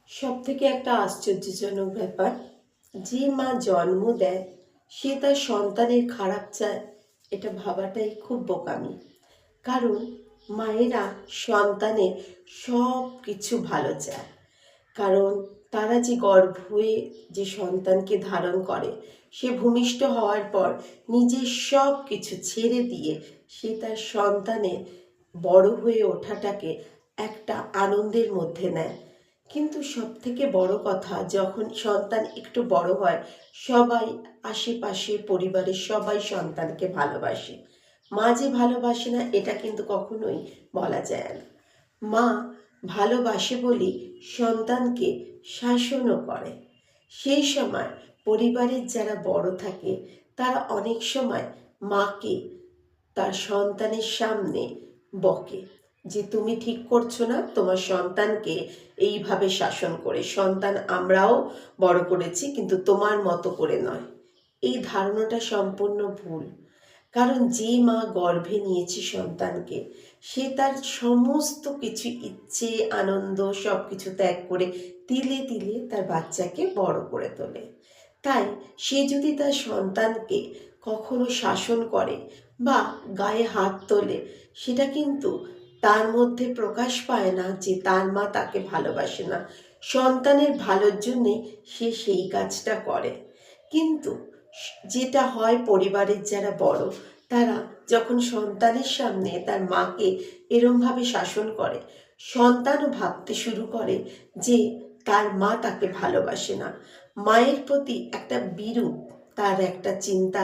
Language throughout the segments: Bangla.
সবথেকে একটা আশ্চর্যজনক ব্যাপার, যে মা জন্ম দেয় সে তার সন্তানের খারাপ চায়, এটা ভাবাটাই খুব বোকামি। কারণ মায়েরা সন্তানের সব কিছু ভালো চায়। কারণ তারা যে গর্ভে যে সন্তানকে ধারণ করে, সে ভূমিষ্ঠ হওয়ার পর নিজের সব কিছু ছেড়ে দিয়ে সে তার সন্তানের বড় হয়ে ওঠাটাকে একটা আনন্দের মধ্যে নেয়। কিন্তু সবথেকে বড় কথা, যখন সন্তান একটু বড় হয়, সবাই আশেপাশে পরিবারের সবাই সন্তানকে ভালোবাসে। মা যে ভালোবাসে না এটা কিন্তু কখনোই বলা যায় না। মা ভালোবাসে বলেই সন্তানকে শাসনও করে। সেই সময় পরিবারের যারা বড় থাকে তারা অনেক সময় মাকে তার সন্তানের সামনে বকে যে তুমি ঠিক করছো না তোমার সন্তানকে এইভাবে শাসন করে। সন্তান আমরাও বড় করেছি, কিন্তু তোমার মতো করে নয়। এই ধারণাটা সম্পূর্ণ ভুল। কারণ যে মা গর্ভে নিয়েছে সন্তানকে, সে তার সমস্ত কিছু ইচ্ছে আনন্দ সব কিছু ত্যাগ করে তিলে তিলে তার বাচ্চাকে বড় করে তোলে। তাই সে যদি তার সন্তানকে কখনো শাসন করে বা গায়ে হাত তোলে, সেটা কিন্তু তার মধ্যে প্রকাশ পায় না যে তার মা তাকে ভালোবাসে না। সন্তানের ভালোর জন্যে সে সেই কাজটা করে। কিন্তু যেটা হয়, পরিবারের যারা বড় তারা যখন সন্তানের সামনে তার মাকে এরমভাবে শাসন করে, সন্তানও ভাবতে শুরু করে যে তার মা তাকে ভালোবাসে না। মায়ের প্রতি একটা বিরূপ তার একটা চিন্তা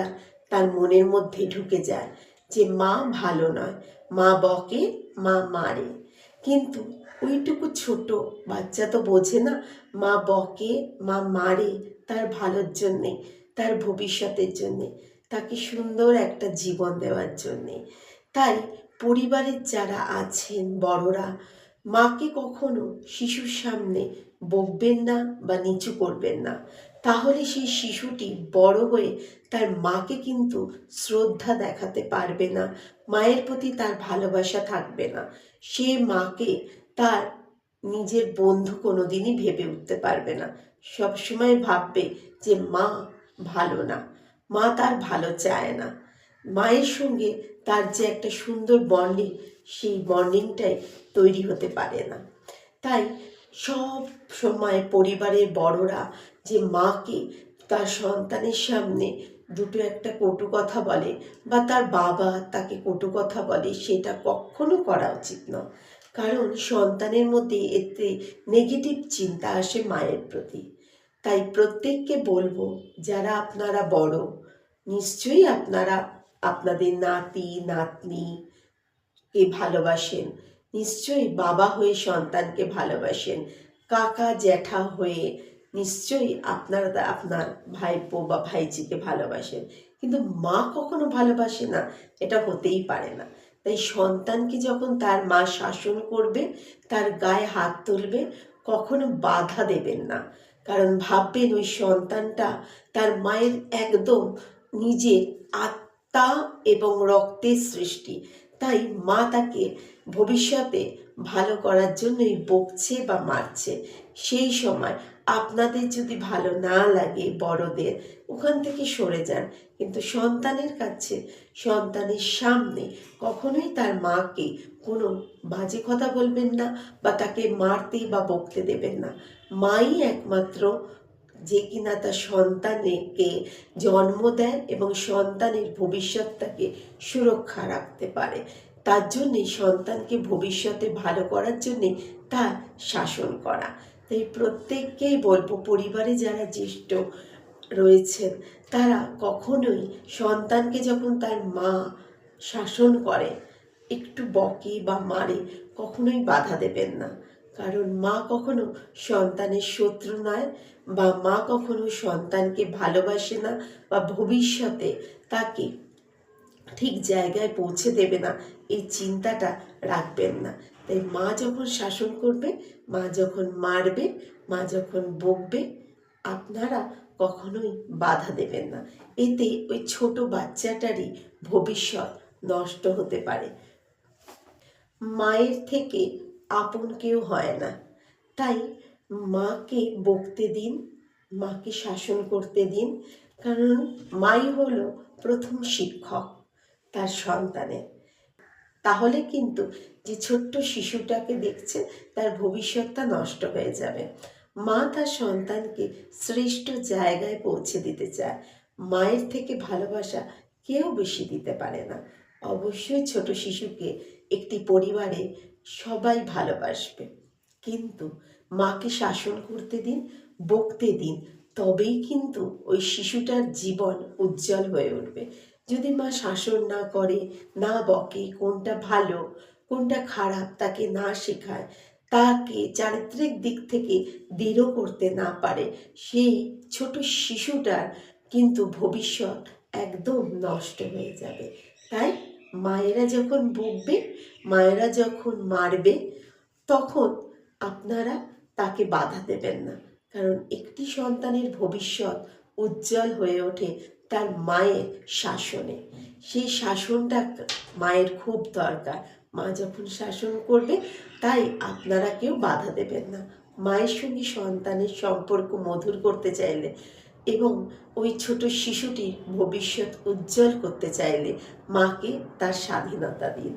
তার মনের মধ্যে ঢুকে যায় যে মা ভালো নয়, মা বকে, মা মারে। কিন্তু ওইটুকু ছোট বাচ্চা তো বোঝে না মা বকে, মা মারে তার ভালোর জন্যে, তার ভবিষ্যতের জন্যে, তাকে সুন্দর একটা জীবন দেওয়ার জন্যে। তাই পরিবারের যারা আছেন বড়রা, মাকে কখনো শিশুর সামনে বকবেন না বা নিচু করবেন না। তাহলে সেই শিশুটি বড় হয়ে তার মাকে কিন্তু শ্রদ্ধা দেখাতে পারবে না, মায়ের প্রতি তার ভালোবাসা থাকবে না। সে মাকে তার নিজের বন্ধু কোনোদিনই ভেবে উঠতে পারবে না। সবসময় ভাববে যে মা ভালো না, মা তার ভালো চায় না। মায়ের সঙ্গে তার যে একটা সুন্দর বন্ডিং, সেই বন্ডিংটাই তৈরি হতে পারে না। তাই সব সময় পরিবারের বড়রা যে মাকে তার সন্তানের সামনে দুটো একটা কটু কথা বলে বা তার বাবা তাকে কটু কথা বলে, সেটা কখনো করা উচিত নয়। কারণ সন্তানের মধ্যে এতে নেগেটিভ চিন্তা আসে মায়ের প্রতি। তাই প্রত্যেককে বলবো, যারা আপনারা বড়, নিশ্চয়ই আপনারা আপনাদের নাতি নাতনিকে ভালোবাসেন, নিশ্চয়ই বাবা হয়ে সন্তানকে ভালোবাসেন, কাকা জ্যাঠা হয়ে নিশ্চয়ই আপনারা আপনার ভাইপো বা ভাইজিকে ভালোবাসেন। কিন্তু মা কখনো ভালোবাসে না, এটা হতেই পারে না। তাই সন্তানকে যখন তার মা শাসন করবে, তার গায়ে হাত তুলবে, কখনো বাধা দেবেন না। কারণ ভাববেন ওই সন্তানটা তার মায়ের একদম নিজের আত্মা এবং রক্তের সৃষ্টি। তাই মা তাকে ভবিষ্যতে ভালো করার জন্যই বকছে বা মারছে। সেই সময় আপনাদের যদি ভালো না লাগে বড়দের, ওখান থেকে সরে যান। কিন্তু সন্তানের কাছে, সন্তানের সামনে কখনোই তার মাকে কোনো বাজে কথা বলবেন না বা তাকে মারতে বা বকতে দেবেন না। মাই একমাত্র যে কিনা তার সন্তানকে জন্ম দেয় এবং সন্তানের ভবিষ্যৎটাকে সুরক্ষা রাখতে পারে। তার জন্যে সন্তানকে ভবিষ্যতে ভালো করার জন্যে তার শাসন করা। তাই প্রত্যেককেই বলবো, পরিবারে যারা জ্যেষ্ঠ রয়েছেন তারা কখনোই সন্তানকে যখন তার মা শাসন করে, একটু বকে বা মারে, কখনোই বাধা দেবেন না। কারণ মা কখনো সন্তানের শত্রু নয়, বা মা কখনো সন্তানকে ভালোবাসে না বা ভবিষ্যতে তাকে ঠিক জায়গায় পৌঁছে দেবে না, এই চিন্তাটা রাখবেন না। তাই মা যখন শাসন করবে, মা যখন মারবে, মা যখন বকবে, আপনারা কখনোই বাধা দেবেন না। এতে ওই ছোট বাচ্চাটারই ভবিষ্যৎ নষ্ট হতে পারে। মায়ের থেকে আপন কেউ হয় না। তাই মাকে বকতে দিন, মাকে শাসন করতে দিন, কারণ মাই হলো প্রথম শিক্ষক তার সন্তানের। তাহলে কিন্তু যে ছোট্ট শিশুটাকে দেখছে তার ভবিষ্যৎটা নষ্ট হয়ে যাবে। মা তার সন্তানকে শ্রেষ্ঠ জায়গায় পৌঁছে দিতে চায়। মায়ের থেকে ভালোবাসা কেউ বেশি দিতে পারে না। অবশ্যই ছোট শিশুকে একটি পরিবারে সবাই ভালোবাসবে, কিন্তু মাকে শাসন করতে দিন, বকতে দিন, তবেই কিন্তু ওই শিশুটার জীবন উজ্জ্বল হয়ে উঠবে। যদি মা শাসন না করে, না বকে, কোনটা ভালো কোনটা খারাপ তাকে না শেখায়, তাকে চারিত্রিক দিক থেকে দৃঢ় করতে না পারে, সেই ছোট শিশুটার কিন্তু ভবিষ্যৎ একদম নষ্ট হয়ে যাবে। তাই মায়েরা যখন বকবে, মায়েরা যখন মারবে, তখন আপনারা তাকে বাধা দেবেন না। কারণ একটি সন্তানের ভবিষ্যৎ উজ্জ্বল হয়ে ওঠে তার মায়ের শাসনে। সেই শাসনটা মায়ের খুব দরকার। মা যখন শাসন করবে, তাই আপনারা কেউ বাধা দেবেন না। মায়ের সঙ্গে সন্তানের সম্পর্ক মধুর করতে চাইলে এবং ওই ছোট শিশুটির ভবিষ্যৎ উজ্জ্বল করতে চাইলে মাকে তার স্বাধীনতা দিন।